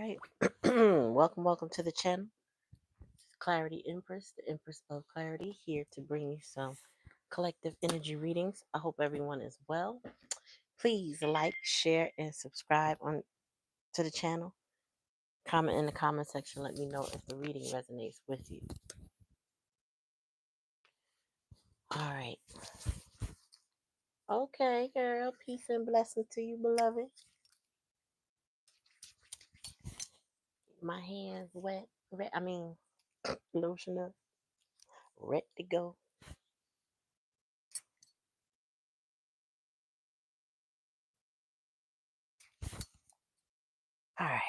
right. welcome to the channel. Clarityempress, the Empress of Clarity, here to bring you some collective energy readings. I hope everyone is well. Please like, share, and subscribe on to the channel. Comment in the comment section. Let me know if the reading resonates with you. All right. Okay, girl. Peace and blessings to you, beloved. My hands wet. Lotion up. Ready to go. All right.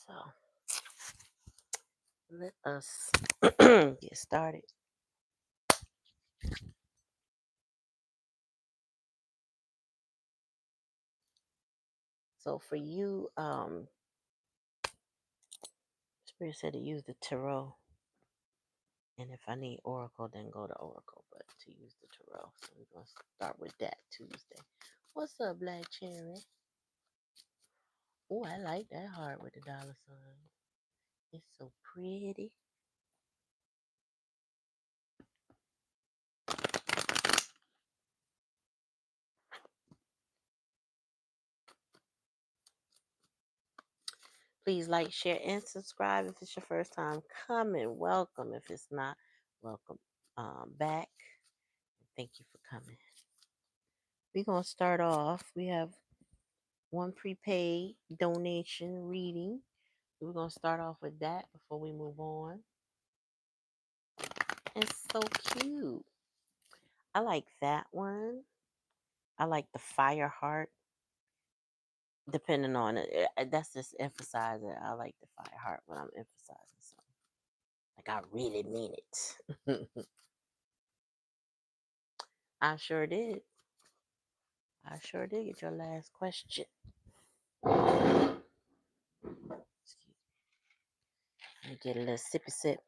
So let us get started. So for you, Spirit said to use the tarot. And if I need Oracle, then go to Oracle. But to use the tarot. So we're going to start with that Tuesday. What's up, Black Cherry? Oh, I like that heart with the dollar sign. It's so pretty. Please like, share, and subscribe if it's your first time coming. Welcome. If it's not, welcome back. Thank you for coming. We're going to start off. We have one prepaid donation reading. We're going to start off with that before we move on. It's so cute. I like that one. I like the fire heart. Depending on it, that's just emphasizing. I like the fire heart when I'm emphasizing something. Like I really mean it. I sure did. I sure did get your last question. Excuse me. Let me get a little sippy sip.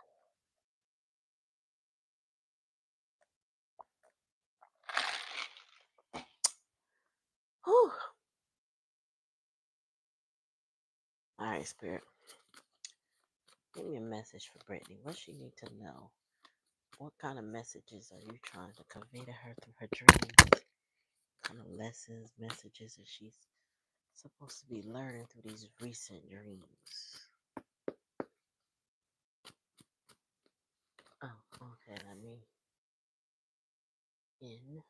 Whew. All right, Spirit. Give me a message for Brittany. What she need to know? What kind of messages are you trying to convey to her through her dreams? What kind of lessons, messages that she's supposed to be learning through these recent dreams? Oh, okay. Let me in.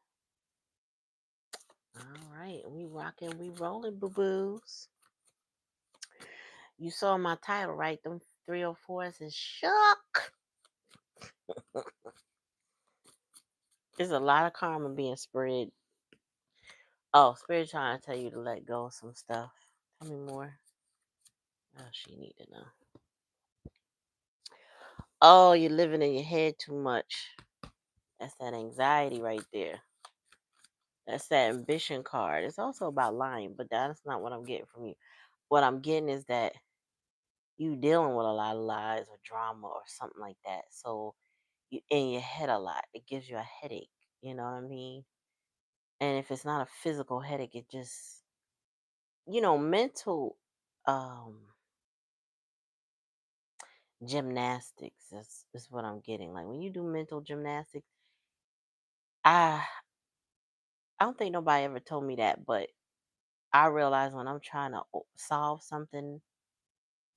All right. We rocking, we rolling, boo-boos. You saw my title, right? Them 304's is shook. There's a lot of karma being spread. Oh, Spirit trying to tell you to let go of some stuff. Tell me more. Oh, she need to know. Oh, you're living in your head too much. That's that anxiety right there. That's that ambition card. It's also about lying, but that's not what I'm getting from you. What I'm getting is that you dealing with a lot of lies or drama or something like that. So you in your head a lot. It gives you a headache. You know what I mean? And if it's not a physical headache, it just mental um gymnastics is what I'm getting. Like when you do mental gymnastics, I I don't think nobody ever told me that, but I realize when I'm trying to solve something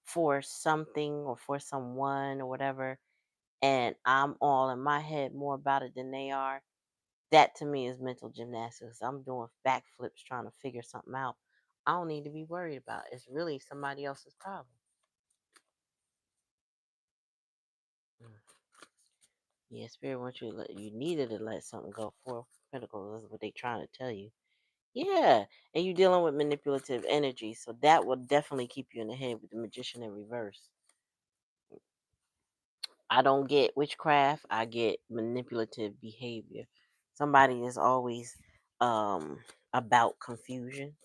for something or for someone or whatever, and I'm all in my head more about it than they are, that to me is mental gymnastics. I'm doing backflips trying to figure something out. I don't need to be worried about it. It's really somebody else's problem. Mm. Yeah, Spirit wants you to you needed to let something go. Four Pentacles is what they trying to tell you. Yeah, and you're dealing with manipulative energy, so that will definitely keep you in the head with the Magician in reverse. I don't get witchcraft. I get manipulative behavior. Somebody is always about confusion.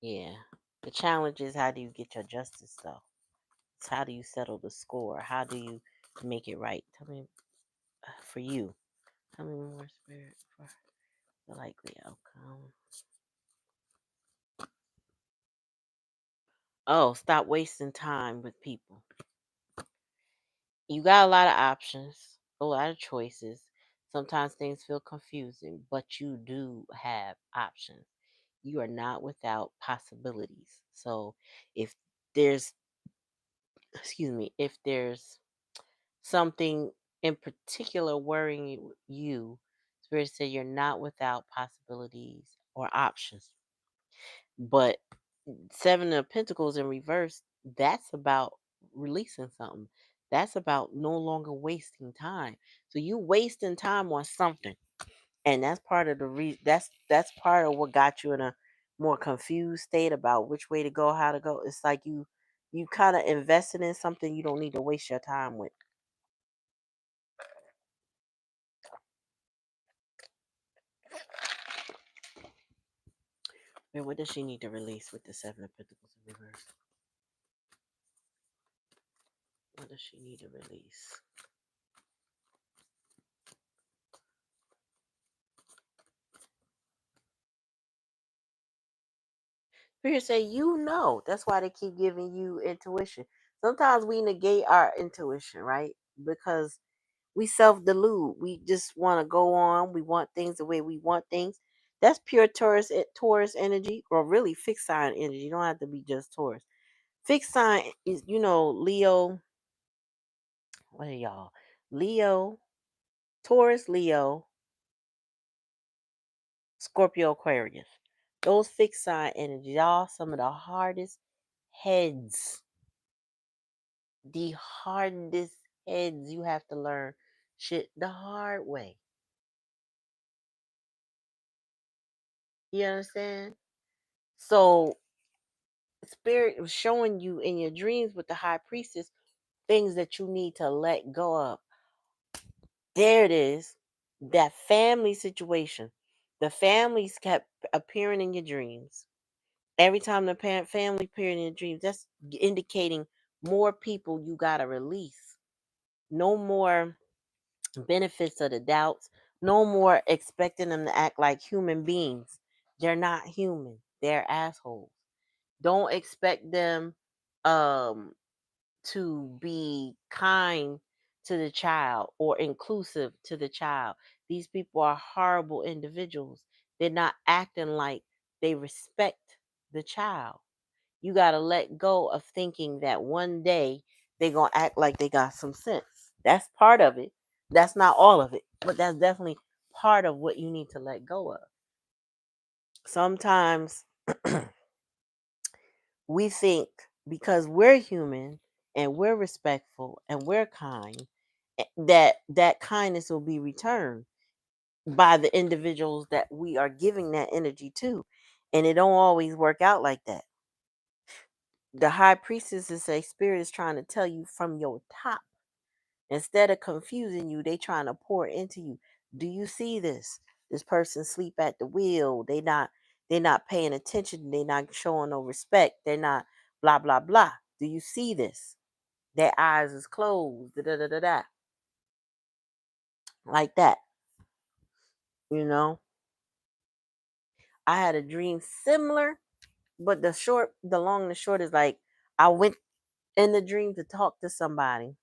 Yeah. The challenge is how do you get your justice though? It's how do you settle the score? How do you make it right? Tell me for you. Tell me more, Spirit, for the likely outcome. Oh, stop wasting time with people. You got a lot of options, a lot of choices. Sometimes things feel confusing, but you do have options. You are not without possibilities. So if there's, excuse me, if there's something in particular worrying you, Spirit said you're not without possibilities or options. But Seven of Pentacles in reverse, that's about releasing something. That's about no longer wasting time. So you wasting time on something, and that's part of the that's part of what got you in a more confused state about which way to go, how to go. It's like you kind of invested in something you don't need to waste your time with. And what does she need to release with the Seven of Pentacles in reverse? What does she need to release? Spirit say you know. That's why they keep giving you intuition. Sometimes we negate our intuition, right? Because we self delude. We just want to go on. We want things the way we want things. That's pure Taurus energy, or really fixed sign energy. You don't have to be just Taurus. Fixed sign is, Leo. What are y'all? Leo, Taurus, Leo, Scorpio, Aquarius. Those fixed sign energy, y'all, some of the hardest heads, the hardest heads you have to learn shit the hard way. You understand? So Spirit was showing you in your dreams with the high priestess things that you need to let go of. There it is. That family situation. The families kept appearing in your dreams. Every time the parent family appeared in your dreams, that's indicating more people you gotta release. No more benefits of the doubts. No more expecting them to act like human beings. They're not human. They're assholes. Don't expect them um to be kind to the child or inclusive to the child. These people are horrible individuals. They're not acting like they respect the child. You got to let go of thinking that one day they're going to act like they got some sense. That's part of it. That's not all of it, but that's definitely part of what you need to let go of. Sometimes we think because we're human and we're respectful and we're kind, that kindness will be returned by the individuals that we are giving that energy to, and it don't always work out like that. The high priestess is a spirit is trying to tell you from your top. Instead of confusing you, they trying to pour into you. Do you see this? This person sleep at the wheel. They not paying attention. They not showing no respect. They're not blah blah blah. Do you see this? Their eyes is closed. Da, da, da, da, da. Like that. You know. I had a dream similar, but the long and the short is like I went in the dream to talk to somebody,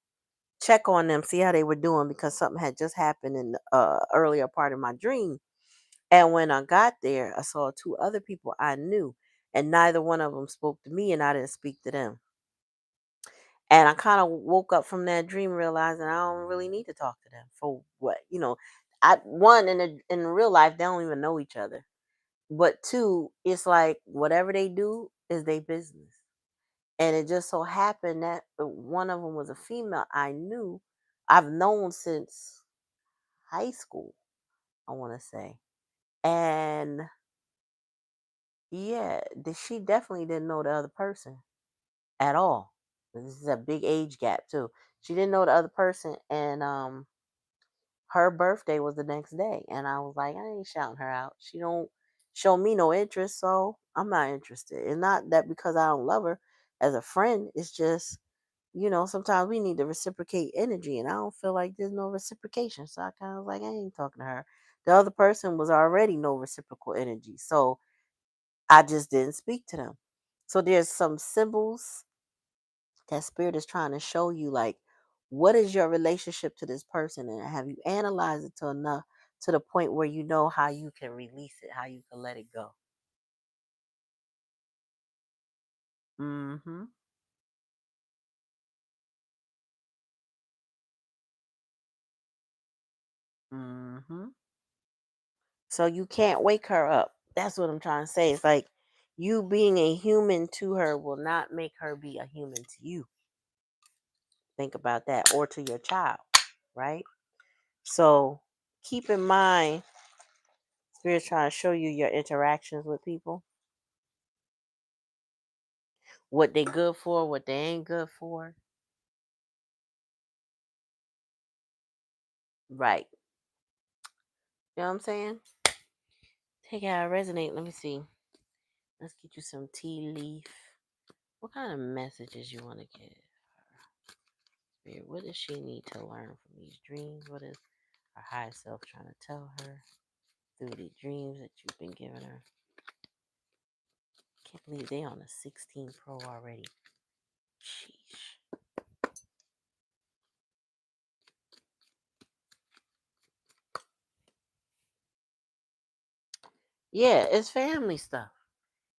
check on them, see how they were doing because something had just happened in the earlier part of my dream. And when I got there, I saw two other people I knew, and neither one of them spoke to me, and I didn't speak to them. And I kind of woke up from that dream realizing I don't really need to talk to them for what, I one in real life they don't even know each other, but two, it's like whatever they do is their business. And it just so happened that one of them was a female I've known since high school, I want to say. And yeah, she definitely didn't know the other person at all. This is a big age gap too. She didn't know the other person, and her birthday was the next day, and I was like, I ain't shouting her out. She don't show me no interest, so I'm not interested. And not that because I don't love her as a friend. It's just sometimes we need to reciprocate energy, and I don't feel like there's no reciprocation. So I kind of was like, I ain't talking to her. The other person was already no reciprocal energy, so I just didn't speak to them. So there's some symbols that spirit is trying to show you, like, what is your relationship to this person, and have you analyzed it to enough to the point where you know how you can release it, how you can let it go. Mm-hmm. Mm-hmm. So you can't wake her up. That's what I'm trying to say. It's like you being a human to her will not make her be a human to you. Think about that. Or to your child, right? So keep in mind, Spirit's trying to show you your interactions with people, what they good for, what they ain't good for. Right. You know what I'm saying? Take out resonate. Let me see. Let's get you some tea leaf. What kind of messages you want to give her? Spirit, what does she need to learn from these dreams? What is her higher self trying to tell her through the dreams that you've been giving her? Can't believe they on the 16 Pro already. Sheesh. Yeah, it's family stuff.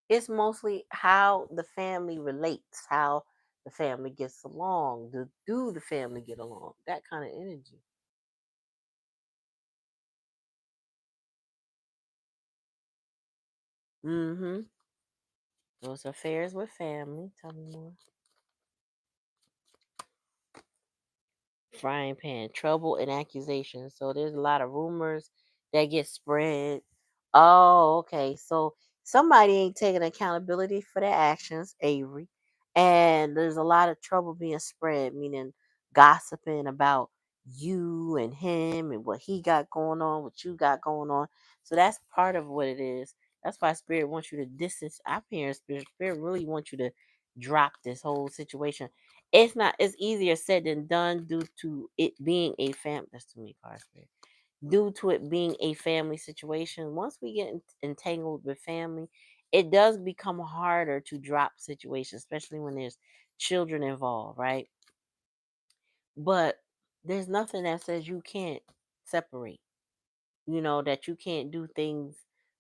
It's mostly how the family relates, how the family gets along. Do the family get along? That kind of energy. Mm-hmm. Those affairs with family. Tell me more. Frying pan, trouble and accusations. So there's a lot of rumors that get spread. Oh, okay. So somebody ain't taking accountability for their actions, Avery. And there's a lot of trouble being spread, meaning gossiping about you and him and what he got going on, what you got going on. So that's part of what it is. That's why Spirit wants you to distance. Our parents, Spirit really wants you to drop this whole situation. It's easier said than done due to it being a family. That's too many cards, Spirit. Due to it being a family situation, once we get entangled with family, it does become harder to drop situations, especially when there's children involved, right? But there's nothing that says you can't separate, that you can't do things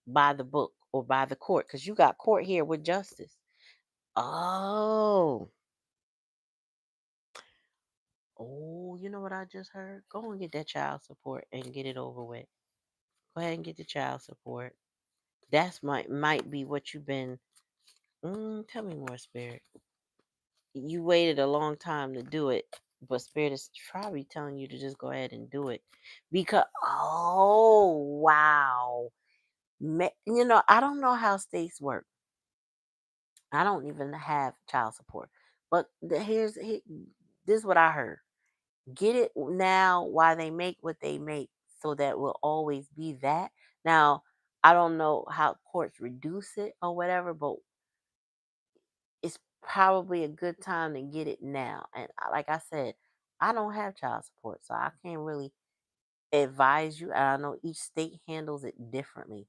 by the book or by the court, because you got court here with justice. Oh, oh, you know what I just heard? Go and get that child support and get it over with. Go ahead and get the child support. That's might be what you've been. Tell me more, Spirit. You waited a long time to do it, but Spirit is probably telling you to just go ahead and do it because. Oh wow, I don't know how states work. I don't even have child support, but this is what I heard. Get it now while they make what they make, so that will always be that. Now I don't know how courts reduce it or whatever, but it's probably a good time to get it now. And like I said, I don't have child support, so I can't really advise you. And I know each state handles it differently.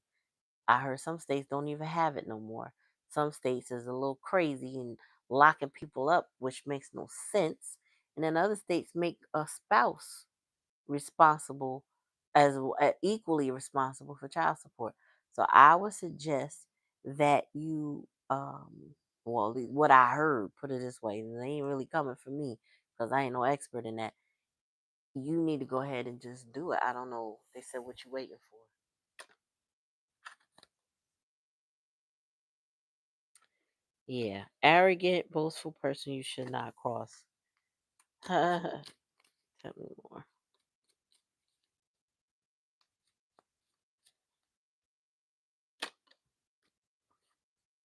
I heard some states don't even have it no more. Some states is a little crazy and locking people up, which makes no sense. And then other states make a spouse responsible equally responsible for child support. So I would suggest that you well, what I heard, put it this way, and they ain't really coming from me because I ain't no expert in that. You need to go ahead and just do it. I don't know. They said what you waiting for. Yeah, arrogant, boastful person you should not cross. Tell me more.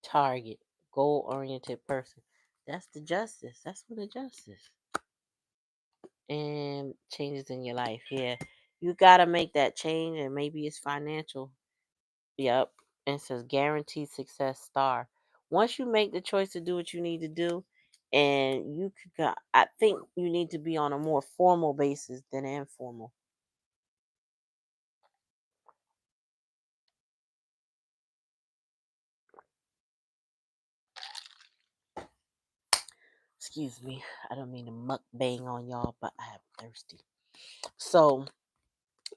Target, goal oriented person. That's the justice. That's for the justice. And changes in your life. Yeah. You gotta make that change, and maybe it's financial. Yep. And it says guaranteed success star. Once you make the choice to do what you need to do, and I think you need to be on a more formal basis than informal. Excuse me. I don't mean to mukbang on y'all, but I'm thirsty. So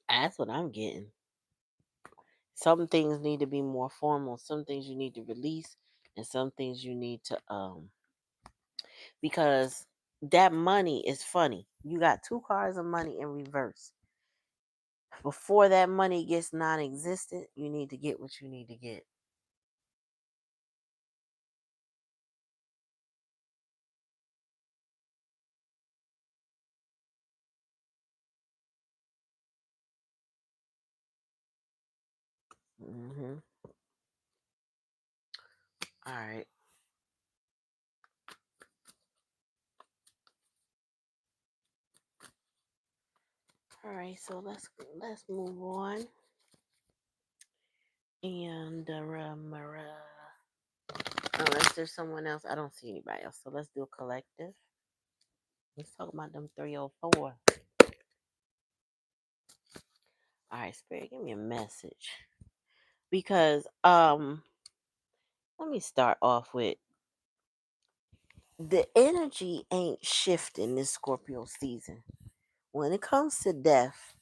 that's what I'm getting. Some things need to be more formal. Some things you need to release, and some things you need to because that money is funny. You got two cards of money in reverse. Before that money gets non-existent, you need to get what you need to get. Hmm. All right. All right. So let's move on. And unless there's someone else, I don't see anybody else. So let's do a collective. Let's talk about them 304. All right, Spirit, give me a message. Because let me start off with the energy ain't shifting this Scorpio season. When it comes to death,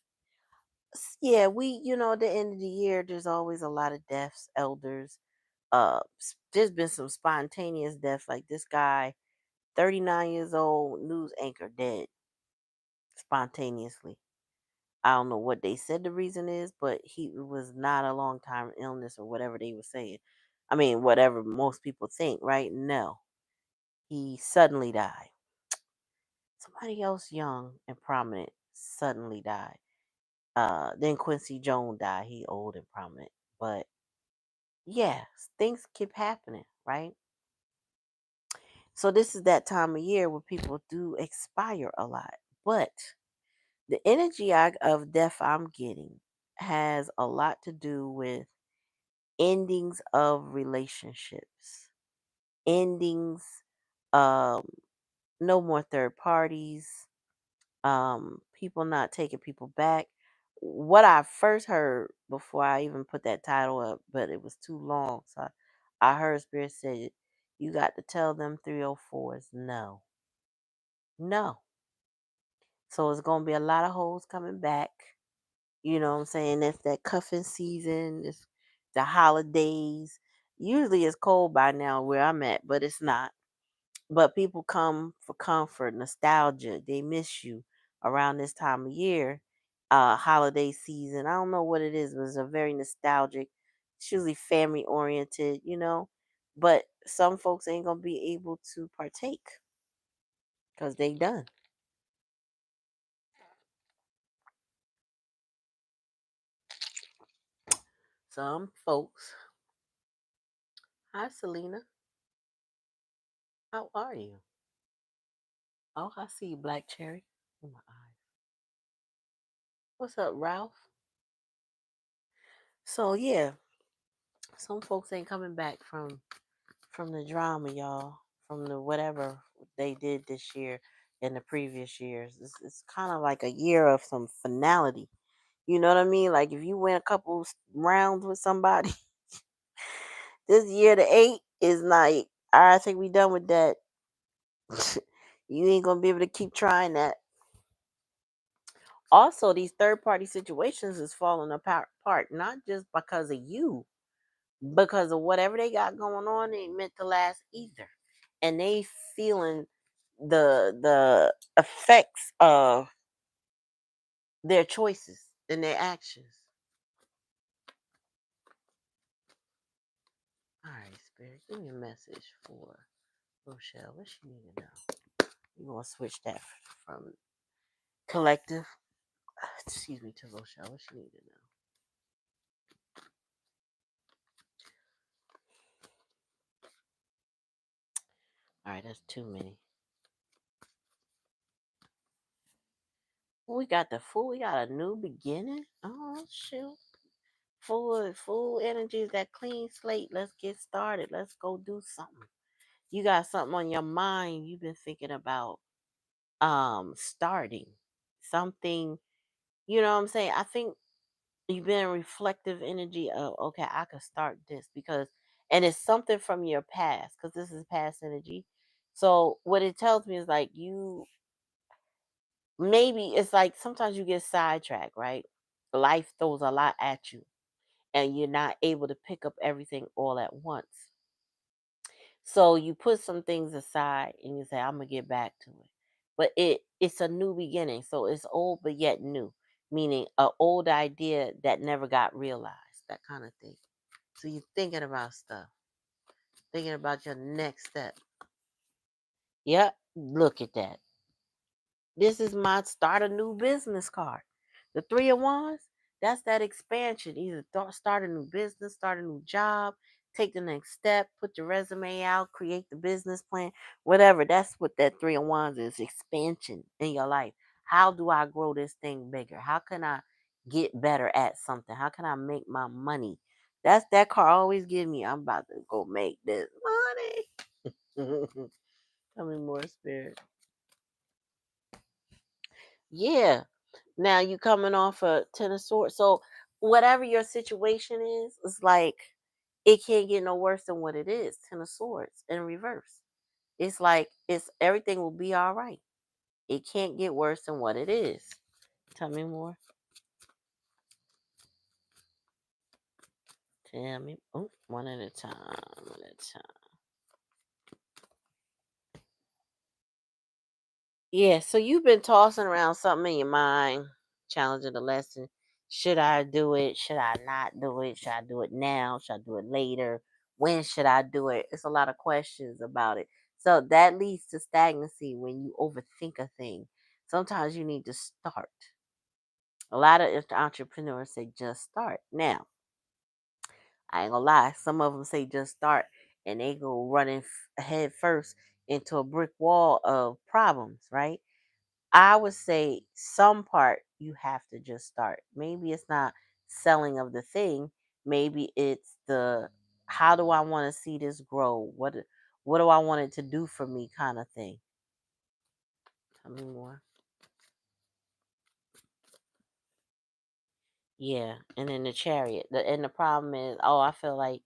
yeah, the end of the year, there's always a lot of deaths, elders. There's been some spontaneous deaths, like this guy, 39 years old, news anchor, dead spontaneously. I don't know what they said the reason is, but he was not a long time illness or whatever they were saying. I mean, whatever most people think, right? No, he suddenly died. Somebody else young and prominent suddenly died. Then Quincy Jones died. He old and prominent, but yeah, things keep happening, right? So this is that time of year where people do expire a lot, but the energy of death I'm getting has a lot to do with endings of relationships, endings, um, no more third parties, people not taking people back. What I first heard before I even put that title up, but it was too long, so I heard Spirit say, "You got to tell them 304's no, no." So it's gonna be a lot of hoes coming back. You know what I'm saying? It's that cuffing season. It's the holidays. Usually it's cold by now where I'm at, but it's not. But people come for comfort, nostalgia. They miss you around this time of year, holiday season. I don't know what it is, but it's a very nostalgic. It's usually family oriented. But some folks ain't gonna be able to partake because they done. Some folks. Hi, Selena. How are you? Oh, I see you, Black Cherry. Oh my eyes. What's up, Ralph? So yeah, some folks ain't coming back from the drama, y'all. From the whatever they did this year and the previous years. It's kind of like a year of some finality. You know what I mean? Like if you win a couple rounds with somebody, this year the eight is like, all right, I think we done with that. You ain't gonna be able to keep trying that. Also, these third party situations is falling apart, not just because of you, because of whatever they got going on ain't meant to last either, and they feeling the effects of their choices and their actions. All right, Spirit, give me a message for Rochelle. What she need to know? You gonna switch that from collective, excuse me, to Rochelle. What she need to know? All right, that's too many. We got the fool. We got a new beginning. Oh shoot. Full energy, that clean slate. Let's get started. Let's go do something. You got something on your mind you've been thinking about starting. Something, you know what I'm saying? I think you've been reflective energy of okay, I could start this because and it's something from your past, because this is past energy. So what it tells me is like maybe it's like sometimes you get sidetracked, right? Life throws a lot at you and you're not able to pick up everything all at once. So you put some things aside and you say, I'm gonna get back to it. But it's a new beginning. So it's old but yet new. Meaning an old idea that never got realized, that kind of thing. So you're thinking about stuff, thinking about your next step. Yep, look at that. This is my start a new business card. The three of wands, that's that expansion. Either start a new business, start a new job, take the next step, put your resume out, create the business plan, whatever. That's what that three of wands is, expansion in your life. How do I grow this thing bigger? How can I get better at something? How can I make my money? That's that card always give me. I'm about to go make this money. Tell me more, spirit. Yeah. Now you coming off a ten of swords. So whatever your situation is, it's like it can't get no worse than what it is. Ten of swords in reverse. It's like it's everything will be all right. It can't get worse than what it is. Tell me more. Tell me. Oh, one at a time. One at a time. Yeah, so you've been tossing around something in your mind, challenging the lesson. Should I do it? Should I not do it? Should I do it now? Should I do it later? When should I do it? It's a lot of questions about it. So that leads to stagnancy when you overthink a thing. Sometimes you need to start. A lot of entrepreneurs say just start. Now, I ain't gonna lie, some of them say just start and they go running head first into a brick wall of problems, right? I would say some part you have to just start. Maybe it's not selling of the thing. Maybe it's the how do I want to see this grow? What do I want it to do for me kind of thing. Tell me more. Yeah, and then the chariot. And the problem is, oh, I feel like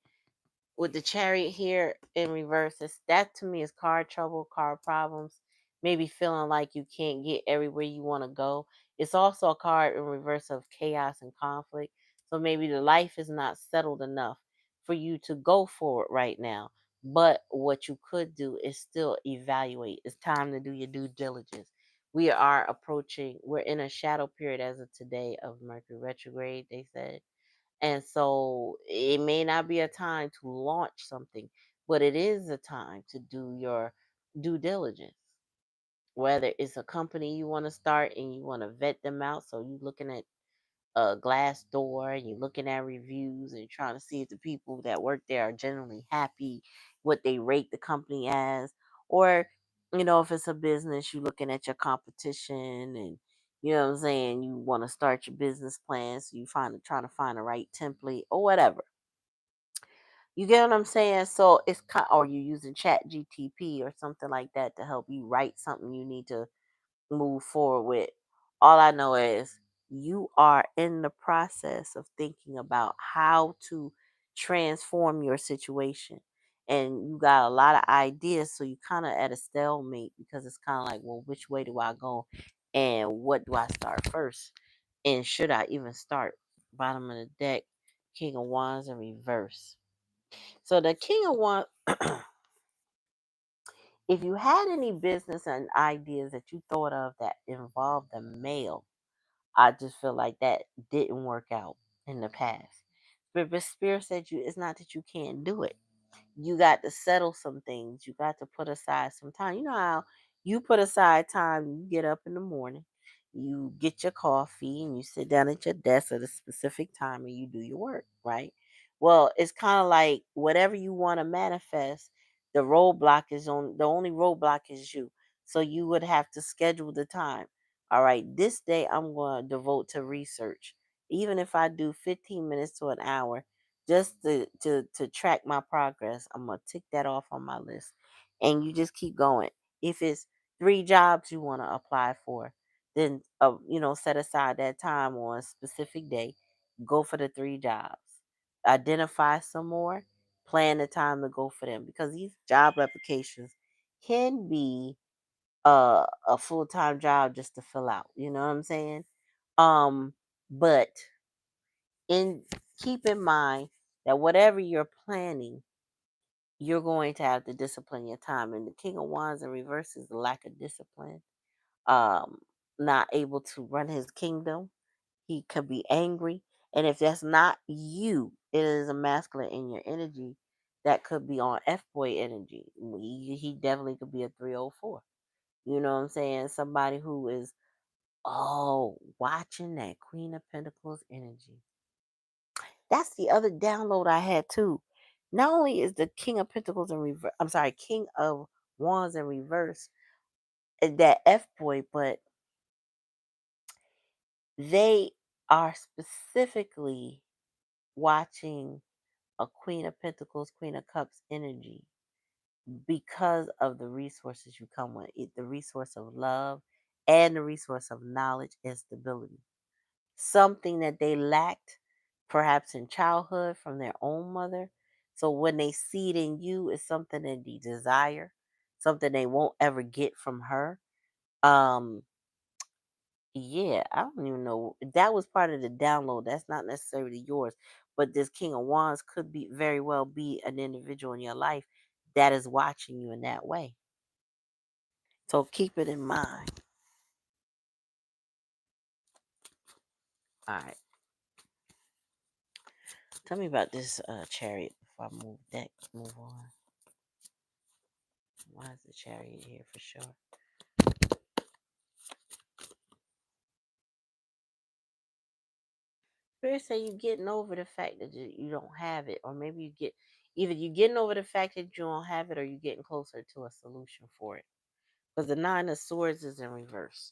with the chariot here in reverse, that to me is car trouble, car problems, maybe feeling like you can't get everywhere you want to go. It's also a card in reverse of chaos and conflict. So maybe the life is not settled enough for you to go forward right now. But what you could do is still evaluate. It's time to do your due diligence. We are approaching, we're in a shadow period as of today of Mercury retrograde, they said, and so it may not be a time to launch something, but it is a time to do your due diligence. Whether it's a company you want to start and you want to vet them out, so you're looking at a glass door and you're looking at reviews and trying to see if the people that work there are generally happy, what they rate the company as, or if it's a business, you're looking at your competition and what I'm saying, you want to start your business plan, so you trying to find the right template or whatever. You get what I'm saying? So it's or you're using Chat GTP or something like that to help you write something you need to move forward with. All I know is you are in the process of thinking about how to transform your situation. And you got a lot of ideas, so you kind of at a stalemate because it's kind of like, well, which way do I go? And what do I start first? And should I even start? Bottom of the deck, King of Wands in reverse. So the King of Wands, if you had any business and ideas that you thought of that involved the male, I just feel like that didn't work out in the past. But Spirit said it's not that you can't do it. You got to settle some things. You got to put aside some time. You know how you put aside time, you get up in the morning, you get your coffee, and you sit down at your desk at a specific time and you do your work, right? Well, it's kind of like whatever you want to manifest, the only roadblock is you. So you would have to schedule the time. All right, this day I'm going to devote to research. Even if I do 15 minutes to an hour, just to track my progress, I'm gonna tick that off on my list, and you just keep going. If it's 3 jobs you want to apply for, then set aside that time on a specific day, go for the 3 jobs, identify some more, plan the time to go for them, because these job applications can be a full-time job just to fill out. You know what I'm saying? But in keep in mind that whatever you're planning, you're going to have to discipline your time. And the King of Wands in reverse is the lack of discipline. Um, not able to run his kingdom. He could be angry. And if that's not you, it is a masculine in your energy that could be on F boy energy. He definitely could be a 304. You know what I'm saying? Somebody who is, oh, watching that Queen of Pentacles energy. That's the other download I had too. Not only is the King of Pentacles in reverse, I'm sorry, King of Wands in reverse, that F boy, but they are specifically watching a Queen of Pentacles, Queen of Cups energy because of the resources you come with, the resource of love and the resource of knowledge and stability. Something that they lacked perhaps in childhood from their own mother. So when they see it in you, it's something that they desire, something they won't ever get from her. Um, yeah, I don't even know. That was part of the download. That's not necessarily yours. But this King of Wands could be very well be an individual in your life that is watching you in that way. So keep it in mind. All right. Tell me about this chariot before I move on. Why is the chariot here for sure? Spirit say you getting over the fact that you don't have it, or maybe either you getting over the fact that you don't have it, or you getting closer to a solution for it. Because the Nine of Swords is in reverse.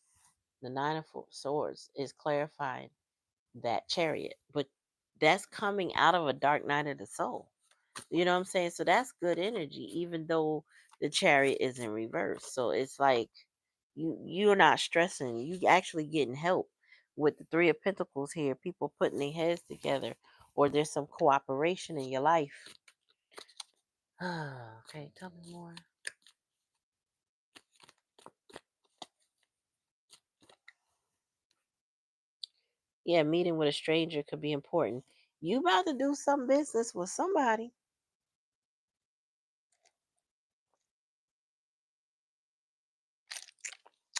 The Nine of Swords is clarifying that chariot, but that's coming out of a dark night of the soul. You know what I'm saying? So that's good energy, even though the chariot is in reverse. So it's like you're not stressing. You actually getting help with the Three of Pentacles here. People putting their heads together, or there's some cooperation in your life. Okay, tell me more. Yeah, meeting with a stranger could be important. You about to do some business with somebody.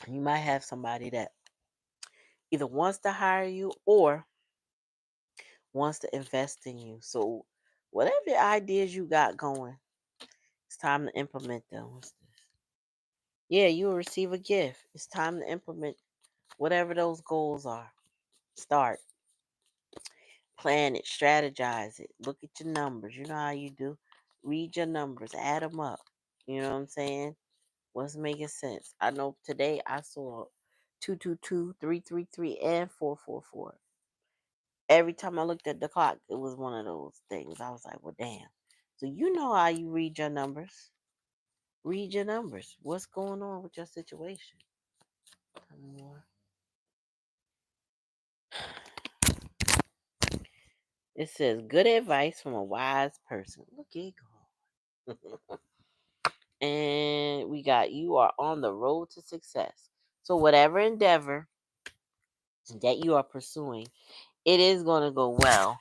You might have somebody that either wants to hire you or wants to invest in you. So whatever ideas you got going, it's time to implement them. What's this? Yeah, you will receive a gift. It's time to implement whatever those goals are. Start, plan it, strategize it. Look at your numbers. You know how you do. Read your numbers, add them up. You know what I'm saying? What's making sense? I know today I saw 222, 333, and 444. Every time I looked at the clock, it was one of those things. I was like, well, damn. So you know how you read your numbers. Read your numbers. What's going on with your situation? Tell me more. It says good advice from a wise person. Look at God. And we got you are on the road to success. So whatever endeavor that you are pursuing, it is going to go well.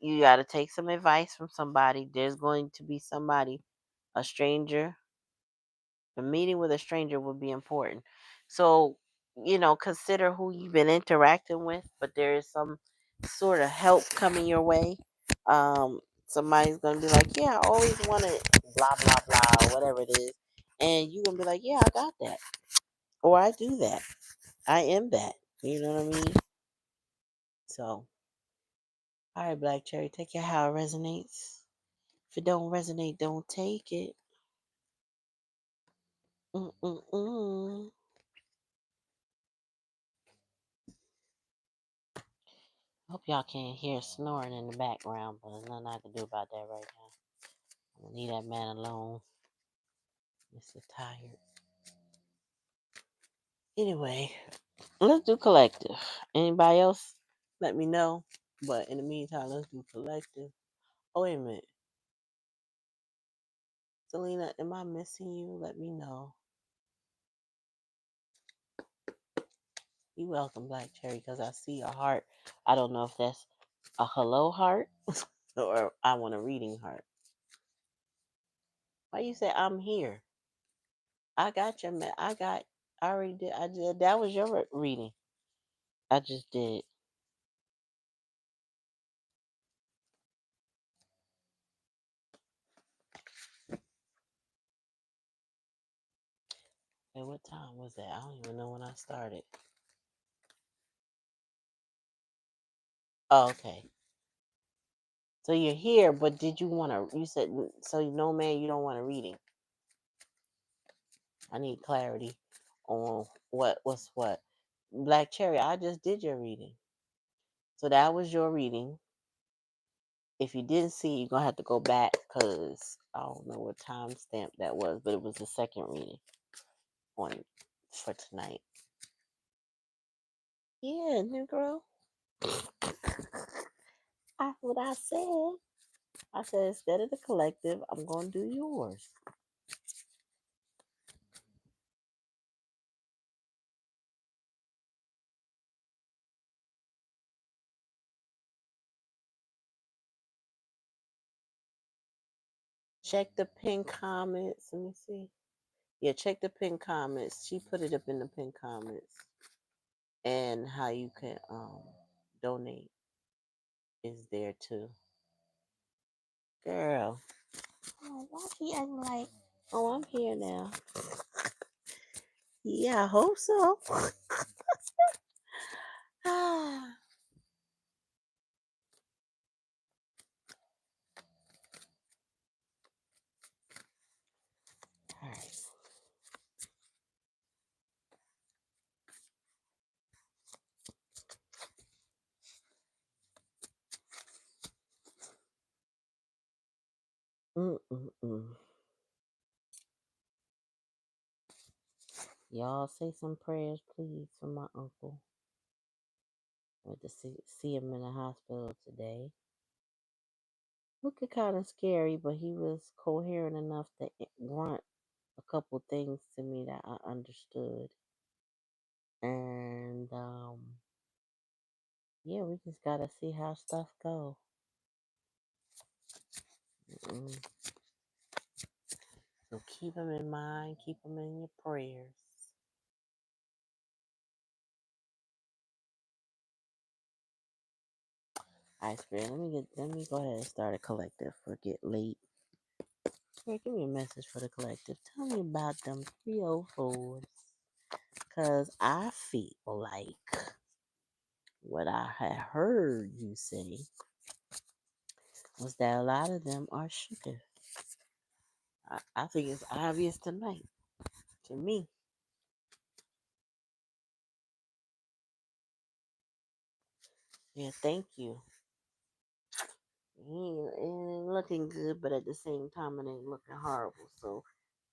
You got to take some advice from somebody. There's going to be somebody, a stranger. A meeting with a stranger would be important. So, consider who you've been interacting with, but there is some sort of help coming your way. Somebody's going to be like, yeah, I always wanted blah, blah, blah, or whatever it is. And you're going to be like, yeah, I got that. Or I do that. I am that. You know what I mean? So, all right, Black Cherry, take it how it resonates. If it don't resonate, don't take it. Mm-mm-mm. Hope y'all can't hear snoring in the background, but there's nothing I can do about that right now. I'm gonna leave that man alone. Mr. Tired. Anyway, let's do collective. Anybody else? Let me know. But in the meantime, let's do collective. Oh, wait a minute. Selena, am I missing you? Let me know. You welcome, Black Cherry, because I see a heart. I don't know if that's a hello heart or I want a reading heart. Why you say I'm here? I got your I already did. I did. That was your reading. I just did. Hey, what time was that? I don't even know when I started. Oh, okay. So you're here, but did you want to? You said so. No, man, you don't want a reading. I need clarity on what's what. Black Cherry, I just did your reading. So that was your reading. If you didn't see, you're gonna have to go back because I don't know what time stamp that was, but it was the second reading on for tonight. Yeah, Negro. That's what I said. I said instead of the collective, I'm gonna do yours. Check the pin comments. Let me see. Yeah, check the pin comments. She put it up in the pin comments. And how you can donate is there too. Girl. Oh, why she acting like, oh, I'm here now. Yeah, I hope so. Ah. All right. Mm-mm-mm. Y'all say some prayers, please, for my uncle. Went to see him in the hospital today. Looking kind of scary, but he was coherent enough to grunt a couple things to me that I understood. And yeah, we just gotta see how stuff go. Mm. So keep him in mind, keep him in your prayers. All right, Spirit, let me go ahead and start a collective for get late. Spirit, give me a message for the collective. Tell me about them 304's. Cause I feel like what I had heard you say was that a lot of them are sugar. I think it's obvious tonight to me. Yeah, thank you. It ain't looking good, but at the same time, it ain't looking horrible. So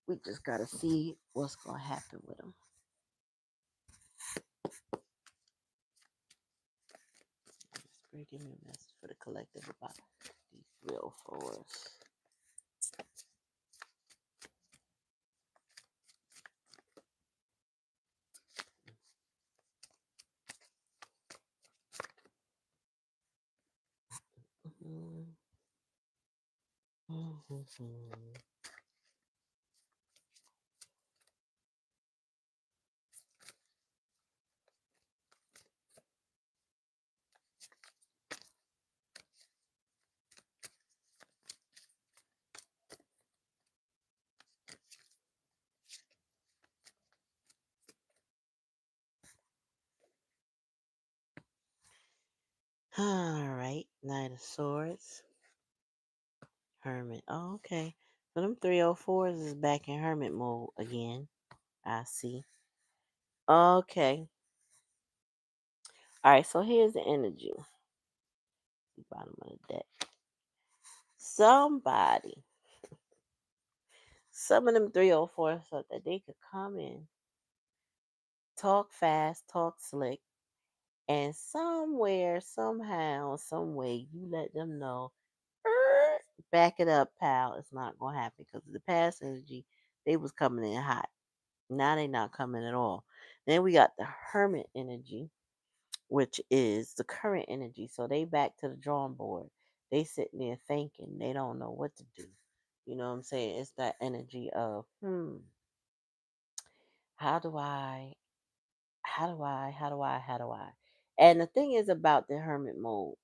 we just gotta see what's gonna happen with them. Spirit, give me a message for the collective about these real fours. Mm-hmm. Mm-hmm. All right, Knight of Swords, Hermit. Oh, okay. So them 304's is back in Hermit mode again. I see. Okay. All right, so here's the energy. Bottom of the deck. Somebody, some of them 304's so that they could come in, talk fast, talk slick, and somewhere, somehow, some way, you let them know, back it up, pal. It's not gonna happen because the past energy, they was coming in hot. Now they not coming at all. Then we got the hermit energy, which is the current energy. So they back to the drawing board. They sitting there thinking. They don't know what to do. You know what I'm saying? It's that energy of, how do I, how do I? And the thing is about the hermit mode.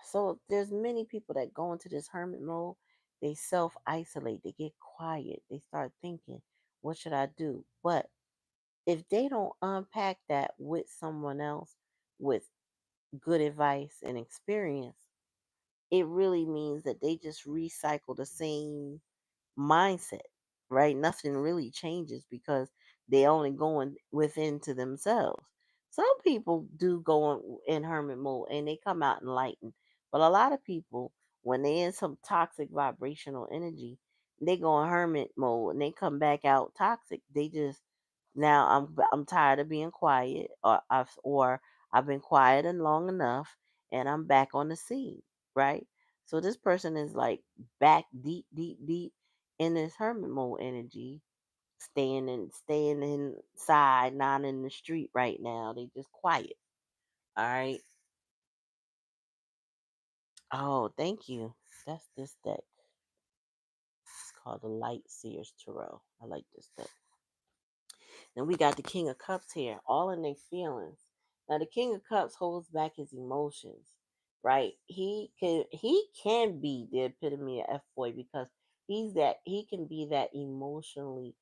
So there's many people that go into this hermit mode. They self isolate. They get quiet. They start thinking, what should I do? But if they don't unpack that with someone else with good advice and experience, it really means that they just recycle the same mindset, right? Nothing really changes because they only going within to themselves. Some people do go in hermit mode and they come out enlightened, but a lot of people, when they in some toxic vibrational energy, they go in hermit mode and they come back out toxic. They just, now I'm tired of being quiet, or I've been quiet and long enough, and I'm back on the scene, right? So this person is like back deep, deep, deep in this hermit mode energy, staying inside, not in the street right now. They just quiet. All right. Oh, thank you. That's this deck. It's called the Light Seers Tarot. I like this deck. Then we got the King of Cups here, all in their feelings. Now the King of Cups holds back his emotions, right? He can be the epitome of F boy because he can be that emotionally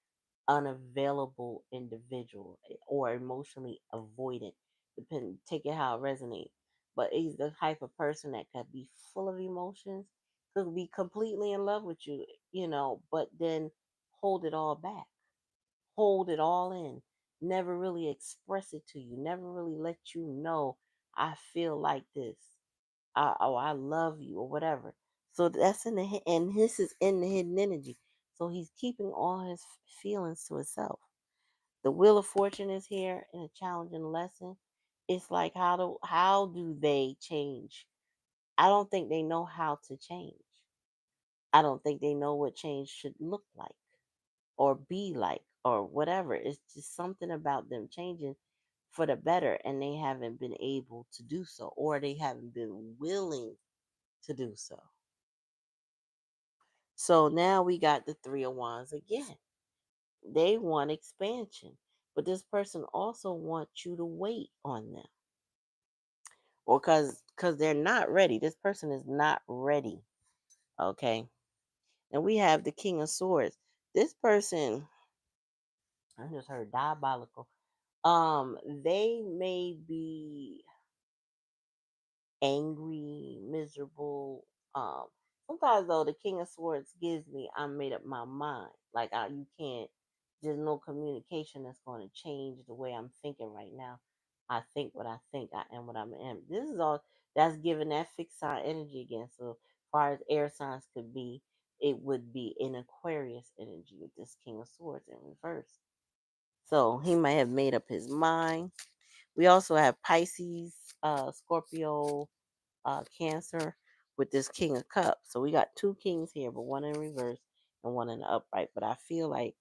unavailable individual or emotionally avoidant, depending take it how it resonates. But he's the type of person that could be full of emotions, could be completely in love with you, but then hold it all back, hold it all in, never really express it to you, never really let you know I feel like this, I love you or whatever. So that's in the and this is in the hidden energy. So he's keeping all his feelings to himself. The Wheel of Fortune is here in a challenging lesson. It's like how do they change? I don't think they know how to change. I don't think they know what change should look like or be like or whatever. It's just something about them changing for the better and they haven't been able to do so or they haven't been willing to do so. So now we got the Three of Wands again. They want expansion, but this person also wants you to wait on them, or because they're not ready. This person is not ready. Okay, and we have the King of Swords. This person, I just heard diabolical. They may be angry, miserable. Um, Sometimes though, the King of Swords gives me I made up my mind. Like you can't. There's no communication that's going to change the way I'm thinking right now. I think what I think. I am what I am. This is all that's giving that fixed sign energy again. So as far as air signs could be, it would be an Aquarius energy with this King of Swords in reverse. So he might have made up his mind. We also have Pisces, Scorpio, Cancer with this King of Cups. So we got two kings here, but one in reverse and one in the upright. But I feel like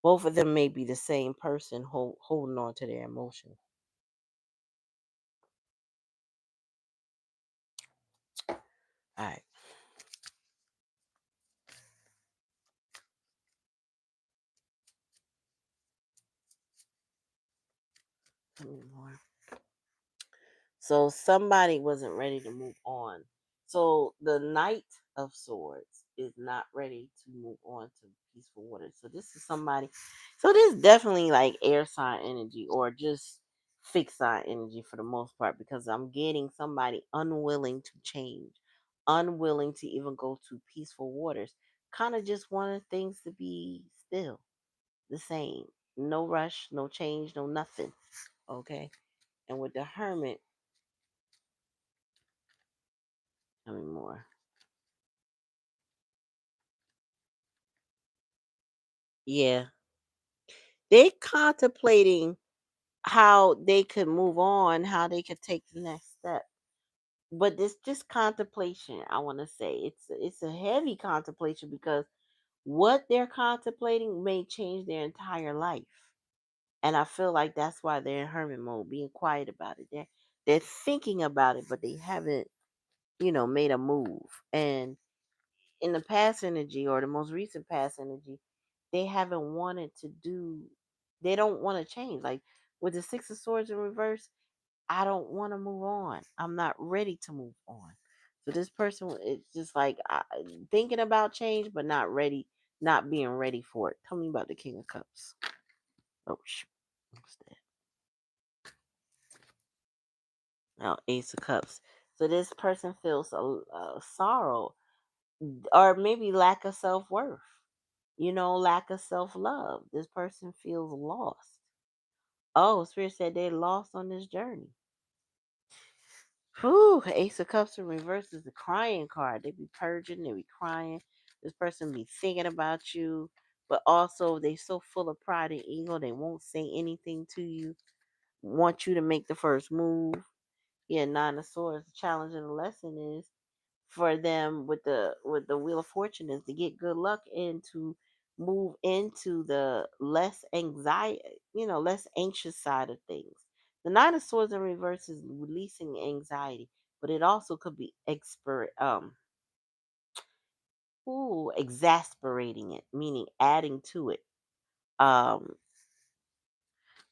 both of them may be the same person holding on to their emotions. All right. Tell me more. So somebody wasn't ready to move on. So the Knight of Swords is not ready to move on to peaceful waters. So this is somebody. So this is definitely like air sign energy or just fixed sign energy for the most part because I'm getting somebody unwilling to change, unwilling to even go to peaceful waters. Kind of just wanted things to be still, the same. No rush, no change, no nothing. Okay. And with the Hermit, tell me more. Yeah. They contemplating how they could move on, how they could take the next step. But this just contemplation, I want to say it's a heavy contemplation because what they're contemplating may change their entire life. And I feel like that's why they're in hermit mode, being quiet about it. They're thinking about it, but they haven't, made a move. And in the past energy or the most recent past energy, they haven't wanted to do. They don't want to change. Like with the Six of Swords in reverse, I don't want to move on. I'm not ready to move on. So this person, it's just like thinking about change, but not ready, not being ready for it. Tell me about the King of Cups. Oh, shoot. What's that? Now, Ace of Cups. So this person feels a sorrow or maybe lack of self worth, lack of self love. This person feels lost. Oh, Spirit said they're lost on this journey. Whew, Ace of Cups in reverse is the crying card. They be purging, they be crying. This person be thinking about you, but also they so full of pride and ego they won't say anything to you. Want you to make the first move. Yeah, Nine of Swords. The challenge and the lesson is for them with the Wheel of Fortune is to get good luck and to move into the less anxiety, less anxious side of things. The Nine of Swords in reverse is releasing anxiety, but it also could be exasperating it, meaning adding to it. Um,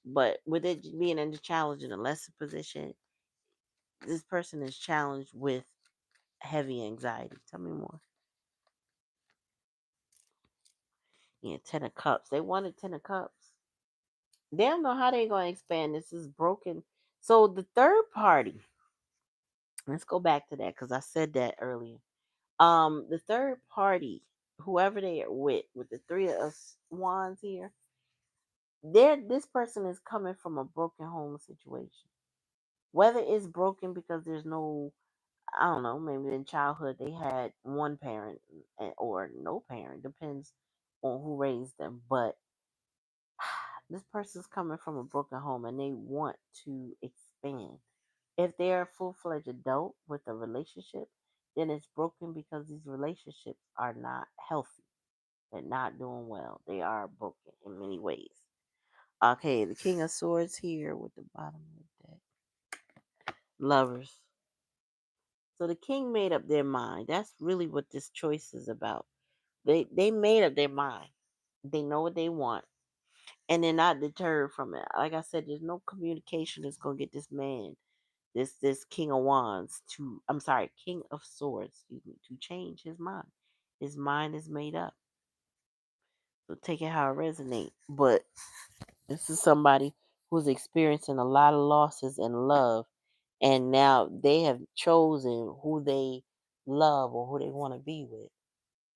but with it being in the challenge in a lesser position, this person is challenged with heavy anxiety. Tell me more. Yeah, Ten of Cups. They wanted Ten of Cups. They don't know how they're going to expand. This is broken. So the third party, let's go back to that because I said that earlier. The third party, whoever they are with the Three of Wands here, this person is coming from a broken home situation. Whether it's broken because there's no, I don't know, maybe in childhood they had one parent or no parent, depends on who raised them. But this person's coming from a broken home and they want to expand. If they're a full fledged adult with a relationship, then it's broken because these relationships are not healthy. They're not doing well. They are broken in many ways. Okay, the King of Swords here with the bottom of the deck. Lovers. So the king made up their mind. That's really what this choice is about. They made up their mind. They know what they want. And they're not deterred from it. Like I said, there's no communication that's gonna get this man, this King of Wands to I'm sorry, King of Swords, excuse me, to change his mind. His mind is made up. So take it how it resonates. But this is somebody who's experiencing a lot of losses in love, and now they have chosen who they love or who they want to be with.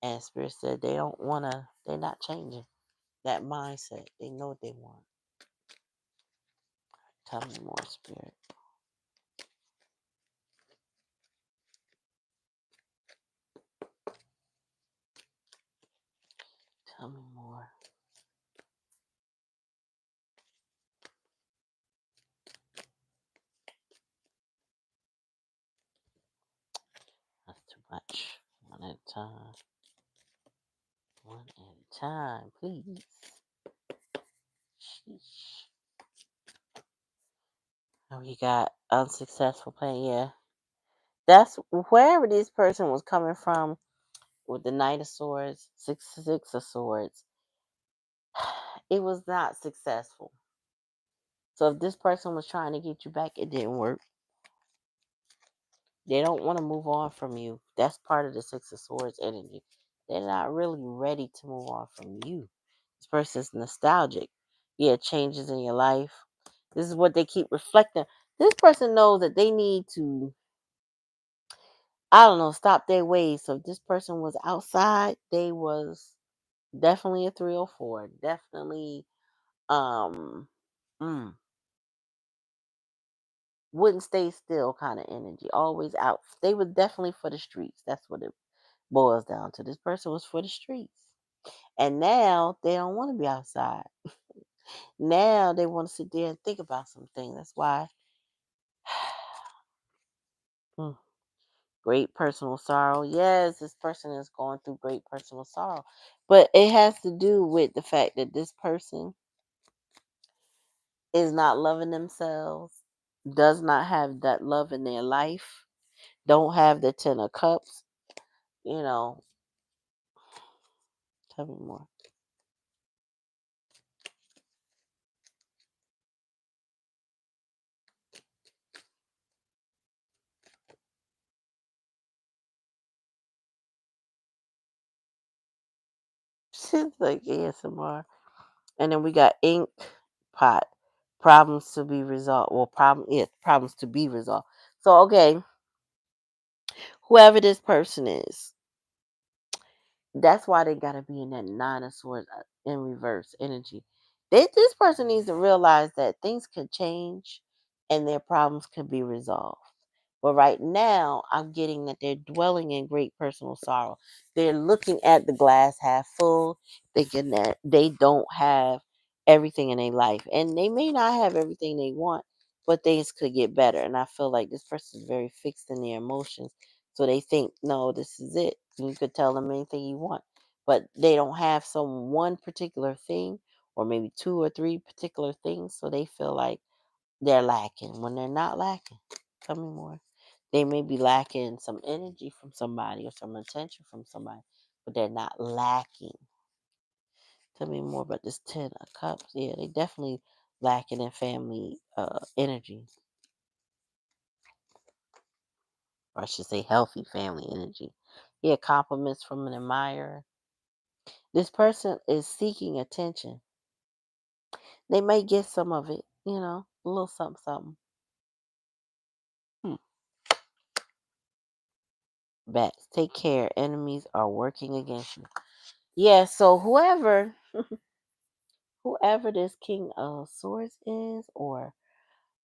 And Spirit said they don't want to, they're not changing that mindset. They know what they want. Tell me more, Spirit. Tell me more. That's too much. One at a time. One at a time, please. Sheesh. Oh, you got unsuccessful plan. Yeah. That's wherever this person was coming from with the Knight of Swords, six of Swords. It was not successful. So if this person was trying to get you back, it didn't work. They don't want to move on from you. That's part of the Six of Swords energy. They're not really ready to move on from you. This person's nostalgic. Yeah, changes in your life. This is what they keep reflecting. This person knows that they need to, I don't know, stop their ways. So if this person was outside, they was definitely a 304. Definitely um mm, wouldn't stay still kind of energy. Always out. They were definitely for the streets. That's what it boils down to. This person was for the streets. And now they don't want to be outside. Now they want to sit there and think about something. That's why. Mm. Great personal sorrow. Yes, this person is going through great personal sorrow. But it has to do with the fact that this person is not loving themselves, does not have that love in their life, don't have the 10 of Cups, you know. Tell me more. Shit's like ASMR. And then we got ink pot. Problems to be resolved. Well, problems to be resolved. So okay, whoever this person is, that's why they gotta be in that 9 of Swords in reverse energy. This person needs to realize that things could change and their problems could be resolved. But right now, I'm getting that they're dwelling in great personal sorrow. They're looking at the glass half full, thinking that they don't have everything in their life. And they may not have everything they want, but things could get better. And I feel like this person is very fixed in their emotions. So they think, no, this is it. You could tell them anything you want. But they don't have some one particular thing, or maybe 2 or 3 particular things. So they feel like they're lacking when they're not lacking. Tell me more. They may be lacking some energy from somebody or some attention from somebody, but they're not lacking. Tell me more about this 10 of Cups. Yeah, they definitely lacking in family energy, or I should say healthy family energy. Yeah, compliments from an admirer. This person is seeking attention. They may get some of it, a little something, something. Hmm. Bats, take care. Enemies are working against you. Yeah, so whoever this King of Swords is, or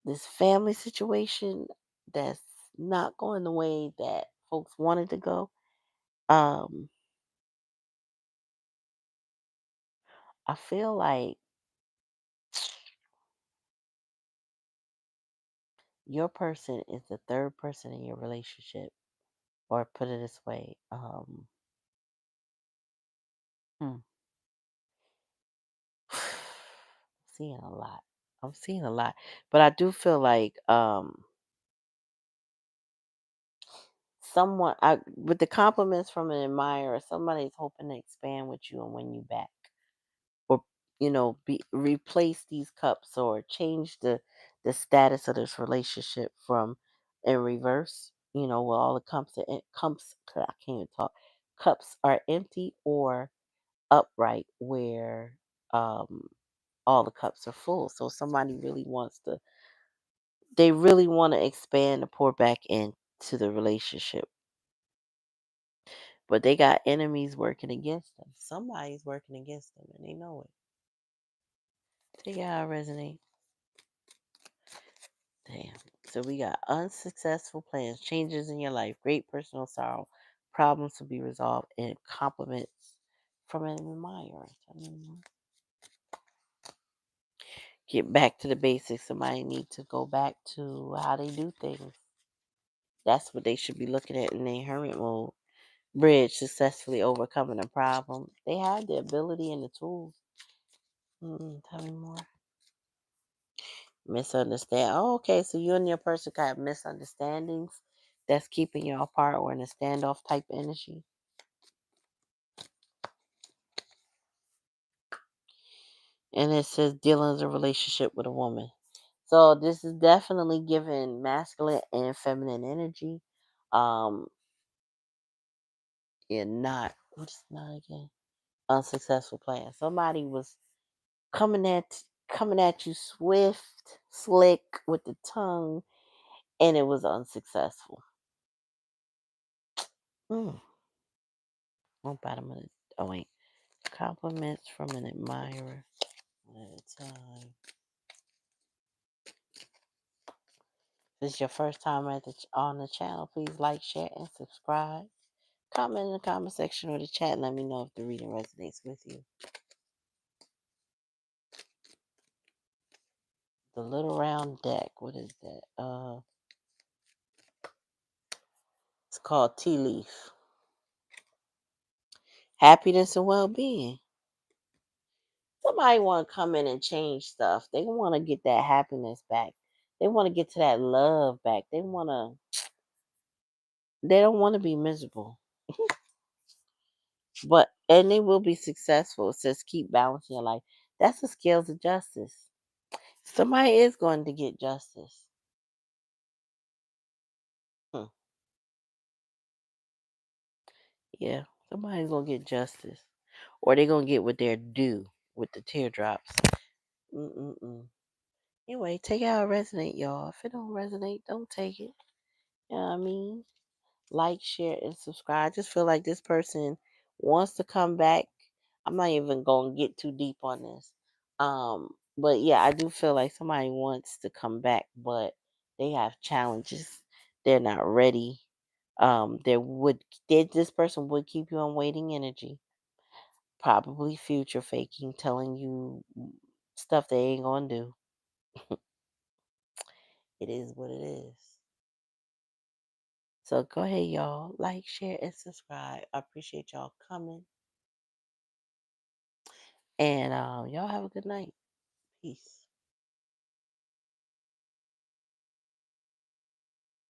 this family situation that's not going the way that folks wanted to go, um, I feel like your person is the third person in your relationship, or put it this way, hmm, seeing a lot. I'm seeing a lot, but I do feel like someone with the compliments from an admirer, somebody's hoping to expand with you and win you back, or be replace these cups, or change the status of this relationship from in reverse, where all the cups, I can't even talk, cups are empty, or upright, where um all the cups are full. So somebody really wants to they really want to expand and pour back into the relationship, but they got enemies working against them. Somebody's working against them and they know it. Take it how it resonate. Damn. So we got unsuccessful plans, changes in your life, great personal sorrow, problems to be resolved, and compliments from an admirer. Get back to the basics. Somebody need to go back to how they do things. That's what they should be looking at in their hermit mode. Bridge, successfully overcoming a problem. They have the ability and the tools. Tell me more. Misunderstand. Oh, okay. So you and your person got misunderstandings that's keeping you apart, or in a standoff type energy. And it says dealing with a relationship with a woman. So this is definitely giving masculine and feminine energy. Um, and not what's not again? Unsuccessful plan. Somebody was coming at you swift, slick with the tongue, and it was unsuccessful. Mm. On bottom of the oh wait, compliments from an admirer at a time. If this is your first time on the channel, please like, share, and subscribe. Comment in the comment section or the chat and let me know if the reading resonates with you. The little round deck. What is that? It's called tea leaf. Happiness and well-being. Somebody want to come in and change stuff. They want to get that happiness back. They want to get to that love back. They don't want to be miserable. But and they will be successful. It says keep balancing your life. That's the scales of justice. Somebody is going to get justice. Hmm. Yeah, somebody's gonna get justice, or they're gonna get what they're due with the teardrops. Mm-mm-mm. Anyway, take it how it resonate, y'all. If it don't resonate, don't take it. You know what I mean? Like, share, and subscribe. I just feel like this person wants to come back. I'm not even gonna get too deep on this. But yeah, I do feel like somebody wants to come back, but they have challenges. They're not ready. This person would keep you on waiting energy, probably future faking, telling you stuff they ain't gonna do. It is what it is. So go ahead, y'all. Like, share, and subscribe. I appreciate y'all coming. And y'all have a good night. Peace.